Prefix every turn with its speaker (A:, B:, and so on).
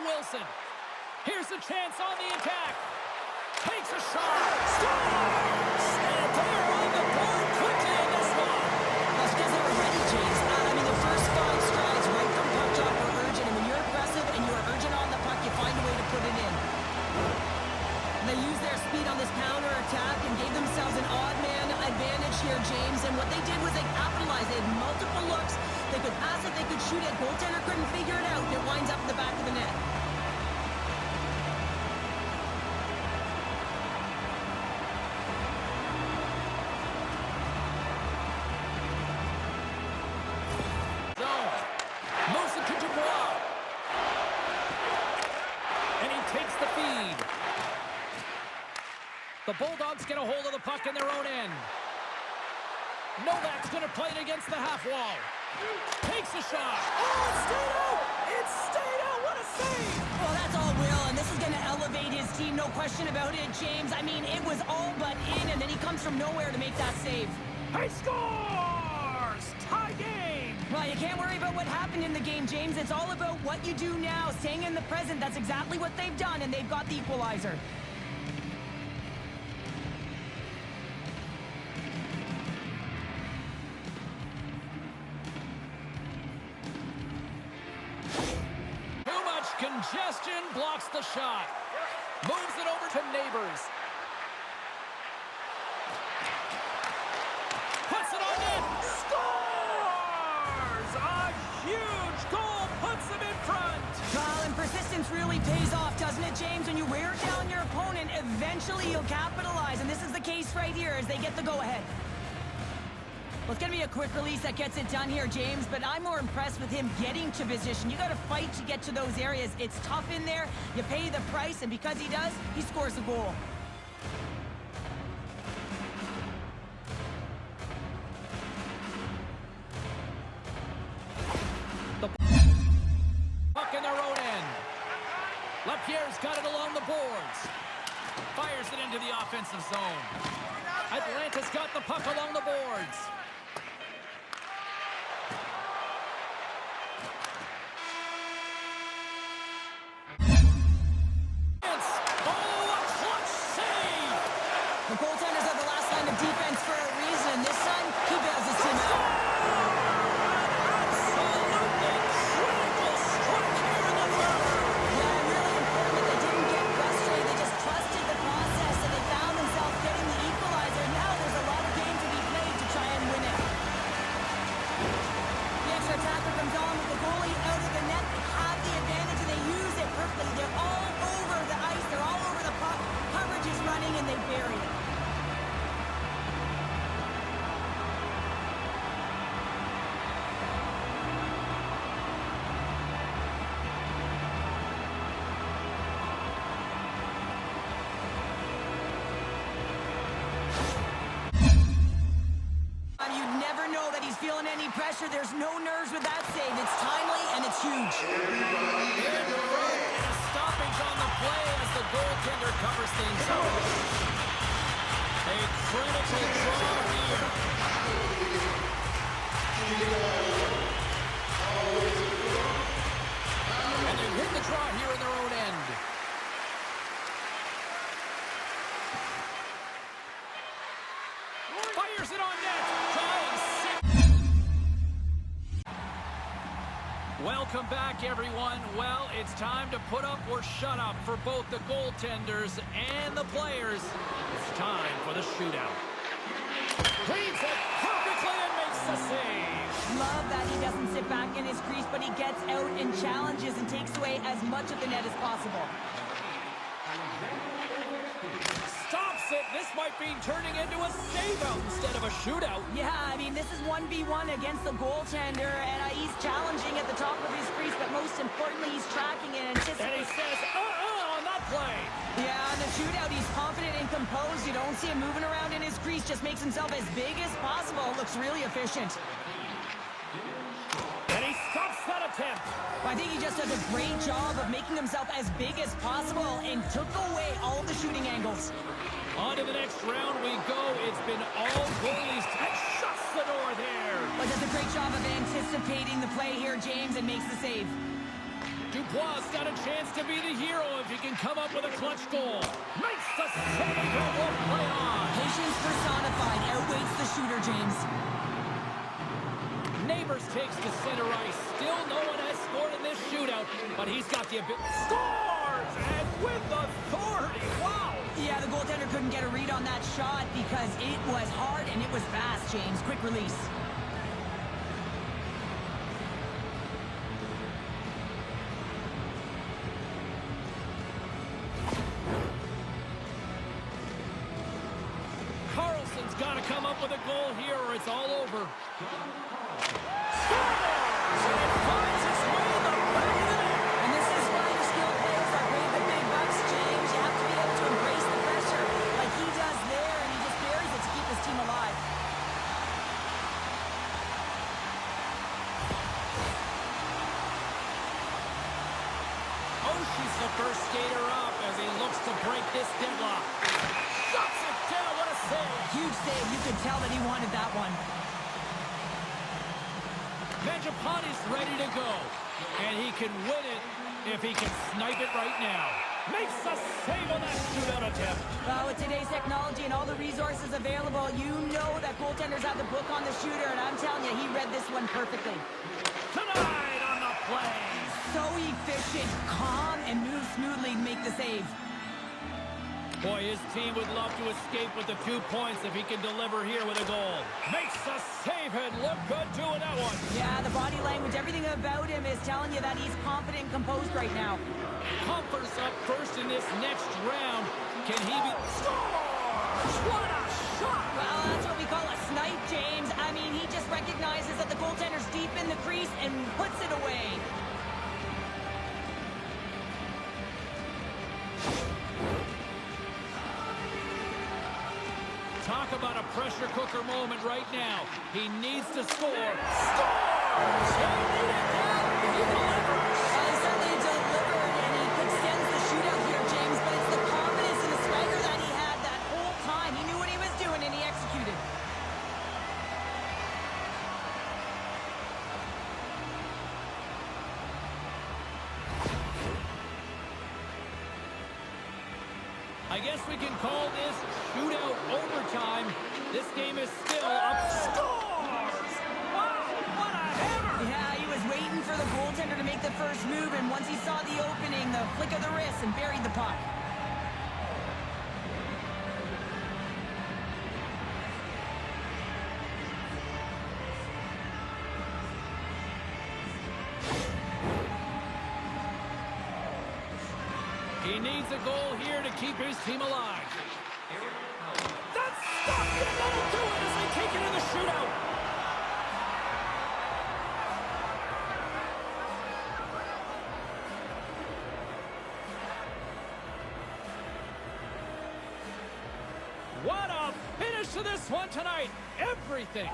A: Wilson. Here's a chance on the attack. Takes a shot. Scores! And they're on the board quickly in this one.
B: That's because they were ready, James. The first 5 strides right from puck drop were urgent. And when you're aggressive and you're urgent on the puck, you find a way to put it in. They used their speed on this counter-attack and gave themselves an odd-man advantage here, James. And what they did was they capitalized. They had multiple looks. They could pass it, they could shoot it. Goaltender couldn't figure it out, and it winds up in the back of the net.
A: Zone. Moves it to Dubois. And he takes the feed. The Bulldogs get a hold of the puck in their own end. Novak's going to play it against the half wall. Takes a shot. Oh, it stayed out! It stayed out! What a save!
B: Well, that's all Will, and this is going to elevate his team, no question about it, James. It was all but in, and then he comes from nowhere to make that save.
A: He scores! Tie game!
B: Well, you can't worry about what happened in the game, James. It's all about what you do now, staying in the present. That's exactly what they've done, and they've got the equalizer.
A: Congestion blocks the shot. Moves it over to Neighbors. Puts it on net. Scores! A huge goal puts them in front.
B: Well, and persistence really pays off, doesn't it, James? When you wear down your opponent, eventually you'll capitalize. And this is the case right here as they get the go-ahead. Well, it's going to be a quick release that gets it done here, James, but I'm more impressed with him getting to position. You got to fight to get to those areas. It's tough in there. You pay the price, and because he does, he scores a goal.
A: The puck in their own end. Lapierre's got it along the boards. Fires it into the offensive zone. Atlanta's got the puck along the boards.
B: The goaltenders are the last line of defense for a reason. This time, he bails his team out.
A: Absolutely critical strike here in the third.
B: Yeah, really important that they didn't get frustrated. They just trusted the process, and they found themselves getting the equalizer. Now there's a lot of game to be played to try and win it. The extra attacker comes on with the goalie out of the net. They have the advantage, and they use it perfectly. They're all over the ice. They're all over the puck. Coverage is running, and they bury it. Feeling any pressure. There's no nerves with that save. It's timely and it's huge.
A: And a stoppage on the play as the goaltender covers things up. A critical draw here. And they win the draw here in their own end. Fires it on net. Welcome back, everyone. Well, it's time to put up or shut up for both the goaltenders and the players. It's time for the shootout. Reads it perfectly and makes the save.
B: Love that he doesn't sit back in his crease, but he gets out and challenges and takes away as much of the net as possible.
A: Stops it. This might be turning into a save-out instead of a shootout.
B: Yeah, this is 1v1 against the goaltender, and he's challenging at the top of his crease, but most importantly, he's tracking it and anticipating.
A: And he says, on that play.
B: Yeah, in the shootout, he's confident and composed. You don't see him moving around in his crease, just makes himself as big as possible. Looks really efficient.
A: And he stops that attempt.
B: I think he just does a great job of making himself as big as possible and took away all the shooting angles.
A: On to the next round we go. It's been all goalies and shuts the door there.
B: But does a great job of anticipating the play here, James, and makes the save.
A: Dubois got a chance to be the hero if he can come up with a clutch goal. Makes the save and will play on.
B: Patience personified outweighs the shooter, James.
A: Neighbors takes to center ice. Still no one has scored in this shootout, but he's got the ability. Scores! And with authority. Wow!
B: Yeah, the goaltender couldn't get a read on that shot because it was hard and it was fast, James. Quick release.
A: Carlson's got to come up with a goal here or it's all over.
B: And this is why the skilled players are paid the big bucks, James. You have to be able to embrace the pressure like he does there, and he just buries it to keep his team alive.
A: Oh, she's the first skater up as he looks to break this deadlock. Shuts it down, what a save!
B: Huge save, you could tell that he wanted that one.
A: Mangiapane's ready to go, and he can win it if he can snipe it right now. Makes a save on that shootout attempt.
B: Well, with today's technology and all the resources available, you know that goaltenders have the book on the shooter, and I'm telling you, he read this one perfectly.
A: Tonight on the play.
B: So efficient, calm, and moves smoothly to make the save.
A: Boy, his team would love to escape with the 2 points if he can deliver here with a goal. Makes a save and look good doing that one.
B: Yeah, the body language, everything about him is telling you that he's confident and composed right now.
A: Comfort's up first in this next round. Can he be... Scores! What a shot!
B: Well, that's what we call a snipe, James. I mean, he just recognizes that the goaltender's deep in the crease and puts it away.
A: Talk about a pressure cooker moment right now. He needs to score. Scores! He needed that. He delivers.
B: He certainly delivered, and he extends the shootout here, James, but it's the confidence and the swagger that he had that whole time. He knew what he was doing, and he executed.
A: I guess we can call this shootout overtime. This game is still up. Scores! Wow, what a hammer!
B: Yeah, he was waiting for the goaltender to make the first move, and once he saw the opening, the flick of the wrist, and buried the puck.
A: He needs a goal here to keep his team alive. That's stopped, and that'll do it as they take it in the shootout. What a finish to this one tonight. Everything